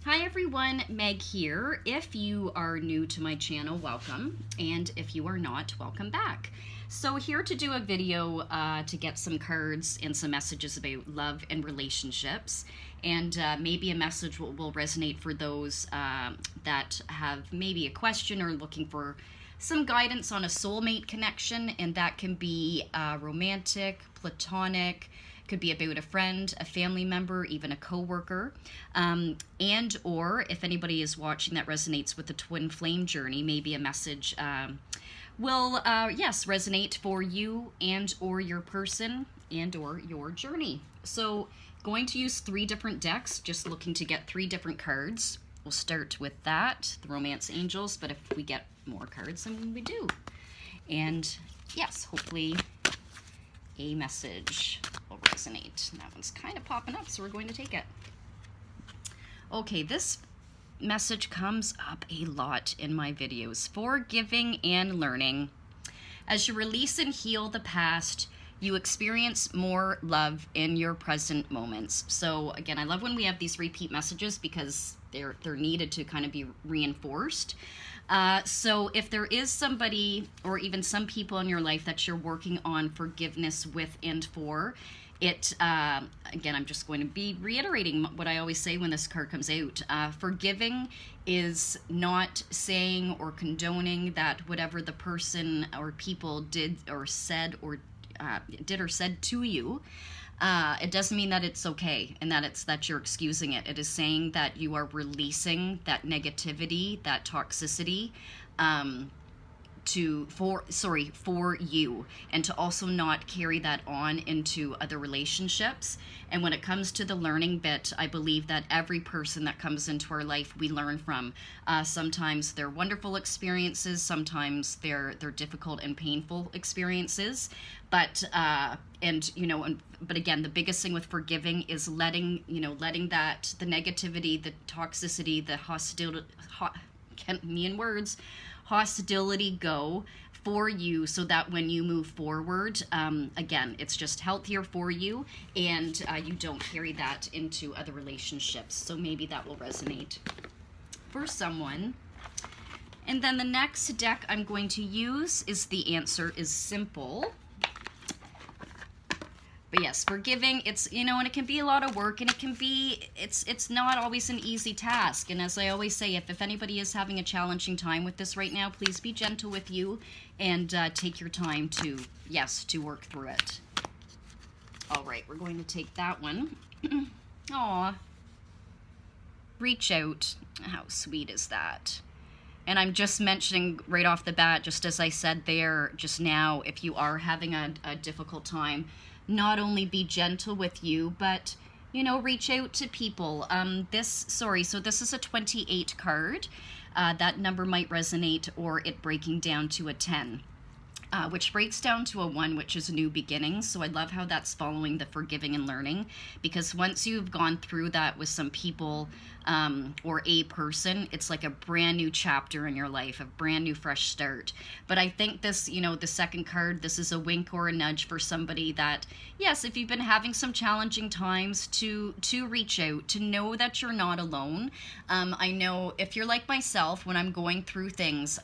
Hi everyone, Meg here. If you are new to my channel, welcome. And if you are not, welcome back. So here to do a video to get some cards and some messages about love and relationships. And maybe a message will resonate for those that have maybe a question or looking for some guidance on a soulmate connection. And that can be romantic, platonic, could be about a friend, a family member, even a coworker, and or if anybody is watching that resonates with the twin flame journey, maybe a message will yes, resonate for you and or your person and or your journey. So going to use 3 different decks, just looking to get 3 different cards. We'll start with that, the Romance Angels, but if we get more cards, then we do. And yes, hopefully a message will resonate. That one's kind of popping up, so we're going to take it. Okay, this message comes up a lot in my videos. Forgiving and learning. As you release and heal the past, you experience more love in your present moments. So again, I love when we have these repeat messages because they're needed to kind of be reinforced. So if there is somebody or even some people in your life that you're working on forgiveness with and for, it, again, I'm just going to be reiterating what I always say when this card comes out. Forgiving is not saying or condoning that whatever the person or people did or said to you, it doesn't mean that it's okay and that you're excusing it. It is saying that you are releasing that negativity, that toxicity, for you, and to also not carry that on into other relationships. And when it comes to the learning bit, I believe that every person that comes into our life we learn from. Sometimes they're wonderful experiences, sometimes they're difficult and painful experiences, but but again, the biggest thing with forgiving is letting that the negativity, the toxicity, the hostility go for you, so that when you move forward, again, it's just healthier for you, and you don't carry that into other relationships. So maybe that will resonate for someone. And then the next deck I'm going to use is The Answer is Simple. But yes, forgiving, it's, and it can be a lot of work, and it's not always an easy task. And as I always say, if anybody is having a challenging time with this right now, please be gentle with you and take your time to work through it. All right, we're going to take that one. Aw. Reach out. How sweet is that? And I'm just mentioning right off the bat, just as I said there just now, if you are having a difficult time, not only be gentle with you, but, reach out to people. So this is a 28 card. That number might resonate, or it breaking down to a 10. Which breaks down to a 1, which is new beginnings. So I love how that's following the forgiving and learning, because once you've gone through that with some people or a person, it's like a brand new chapter in your life, a brand new fresh start. But I think this, the second card, this is a wink or a nudge for somebody that, yes, if you've been having some challenging times, to reach out, to know that you're not alone. I know if you're like myself, when I'm going through things,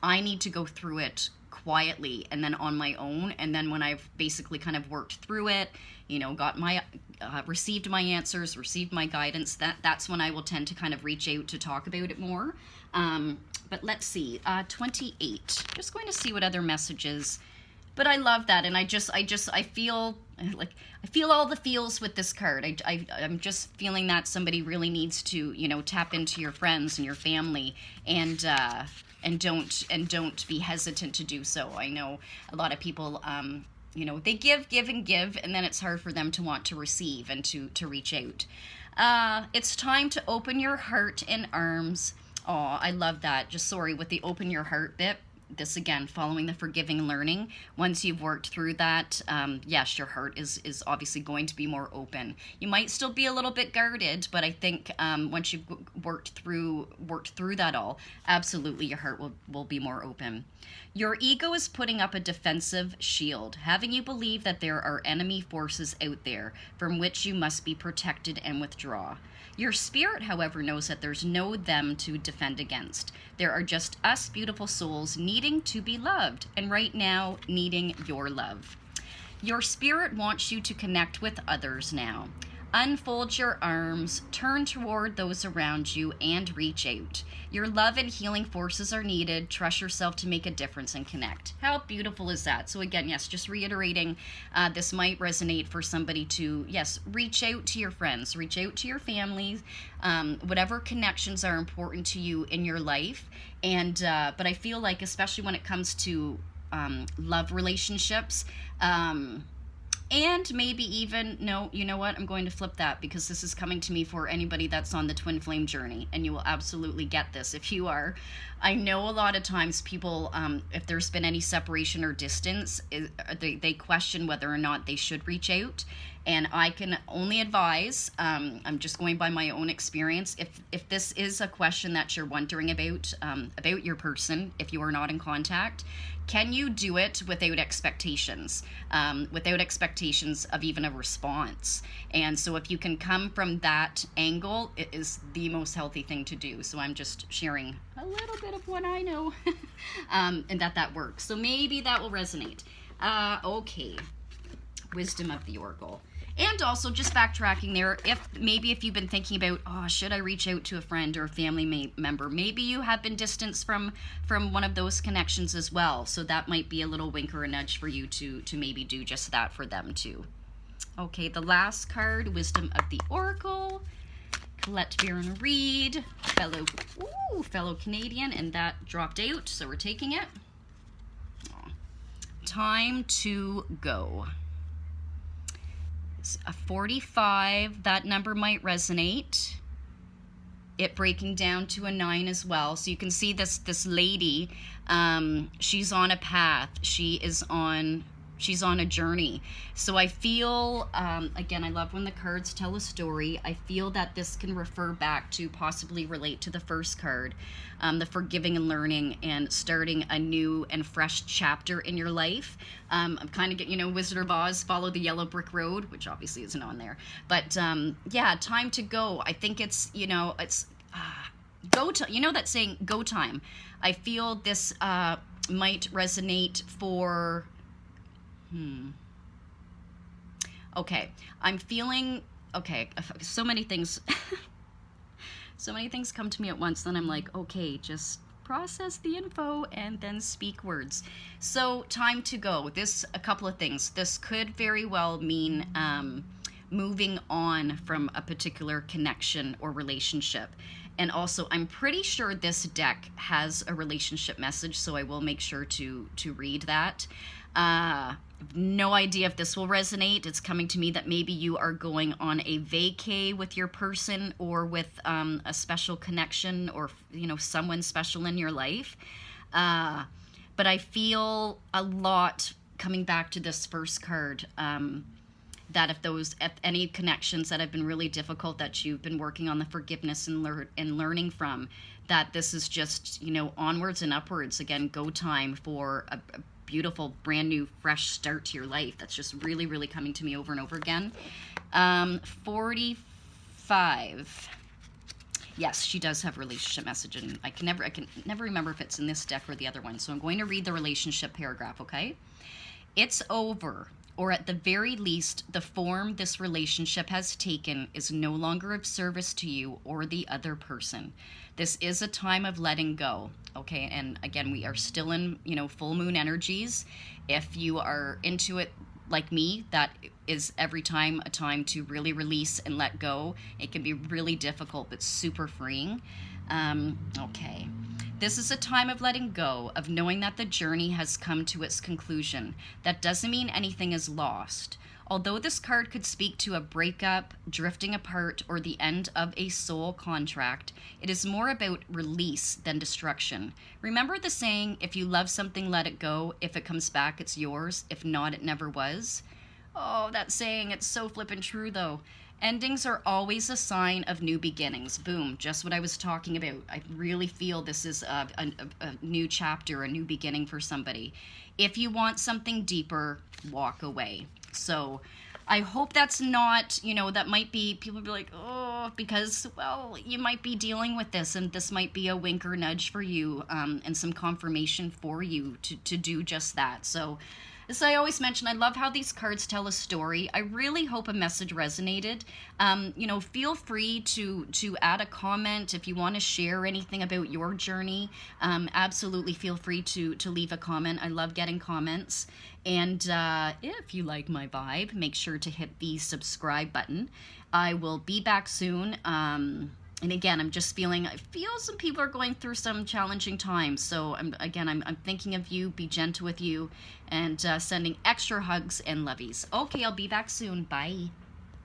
I need to go through it quietly and then on my own. And then when I've basically kind of worked through it, got my, received my answers, received my guidance, that's when I will tend to kind of reach out to talk about it more. But let's see, 28, just going to see what other messages, but I love that. And I feel all the feels with this card. I'm just feeling that somebody really needs to, tap into your friends and your family, and don't be hesitant to do so. I know a lot of people, they give, and then it's hard for them to want to receive and to reach out. It's time to open your heart and arms. Oh, I love that. With the open your heart bit, this again, following the forgiving and learning. Once you've worked through that, yes, your heart is obviously going to be more open. You might still be a little bit guarded, but I think once you've worked through that all, absolutely your heart will be more open. Your ego is putting up a defensive shield, having you believe that there are enemy forces out there from which you must be protected and withdraw. Your spirit, however, knows that there's no them to defend against. There are just us beautiful souls needing to be loved, and right now needing your love. Your spirit wants you to connect with others now. Unfold your arms, turn toward those around you, and reach out. Your love and healing forces are needed. Trust yourself to make a difference and connect. How beautiful is that? So again, yes, just reiterating, this might resonate for somebody to, yes, reach out to your friends, reach out to your family, whatever connections are important to you in your life. And but I feel like, especially when it comes to love relationships, and maybe even, no, you know what, I'm going to flip that, because this is coming to me for anybody that's on the twin flame journey, and you will absolutely get this if you are. I know a lot of times people, if there's been any separation or distance, they question whether or not they should reach out. And I can only advise, I'm just going by my own experience, if this is a question that you're wondering about your person, if you are not in contact, can you do it without expectations of even a response? And so if you can come from that angle, it is the most healthy thing to do. So I'm just sharing a little bit of what I know, and that works. So maybe that will resonate. Okay, wisdom of the Oracle. And also just backtracking there, if you've been thinking about, oh, should I reach out to a friend or a family member? Maybe you have been distanced from one of those connections as well. So that might be a little wink or a nudge for you to maybe do just that for them too. Okay, the last card, Wisdom of the Oracle. Colette Baron Reed, fellow Canadian, and that dropped out, so we're taking it. Oh. Time to go. A 45, that number might resonate. It breaking down to a 9 as well. So you can see this lady, she's on a path. She's on a journey. So I feel, again, I love when the cards tell a story. I feel that this can refer back to, possibly relate to the first card, the forgiving and learning and starting a new and fresh chapter in your life. I'm kind of getting, Wizard of Oz, follow the yellow brick road, which obviously isn't on there. But yeah, time to go. I think it's, it's go time. That saying, go time. I feel this might resonate for... Okay, I'm feeling, okay, so many things, so many things come to me at once, then I'm like, okay, just process the info and then speak words. So, time to go. A couple of things. This could very well mean moving on from a particular connection or relationship. And also, I'm pretty sure this deck has a relationship message, so I will make sure to read that. No idea if this will resonate. It's coming to me that maybe you are going on a vacay with your person, or with a special connection, or someone special in your life. But I feel a lot coming back to this first card, that if any connections that have been really difficult, that you've been working on the forgiveness and learning from, that this is just onwards and upwards. Again, go time for a beautiful, brand new, fresh start to your life. That's just really, really coming to me over and over again. 45. Yes, she does have a relationship message, and I can never remember if it's in this deck or the other one. So I'm going to read the relationship paragraph, okay? It's over, or at the very least, the form this relationship has taken is no longer of service to you or the other person. This is a time of letting go, okay? And again, we are still in, full moon energies. If you are into it like me, that is every time a time to really release and let go. It can be really difficult, but super freeing. Okay. This is a time of letting go, of knowing that the journey has come to its conclusion. That doesn't mean anything is lost. Although this card could speak to a breakup, drifting apart, or the end of a soul contract, it is more about release than destruction. Remember the saying, if you love something, let it go. If it comes back, it's yours. If not, it never was. Oh, that saying, it's so flippin' true, though. Endings are always a sign of new beginnings. Boom, just what I was talking about. I really feel this is a new chapter, a new beginning for somebody. If you want something deeper, walk away. So I hope that's not, that might be, people be like, oh, because, well, you might be dealing with this, and this might be a wink or nudge for you, and some confirmation for you to do just that. So, as I always mention, I love how these cards tell a story. I really hope a message resonated. Feel free to add a comment if you want to share anything about your journey. Absolutely feel free to leave a comment. I love getting comments. And if you like my vibe, make sure to hit the subscribe button. I will be back soon. And again, I feel some people are going through some challenging times. So I'm thinking of you, be gentle with you, and sending extra hugs and lovies. Okay, I'll be back soon. Bye.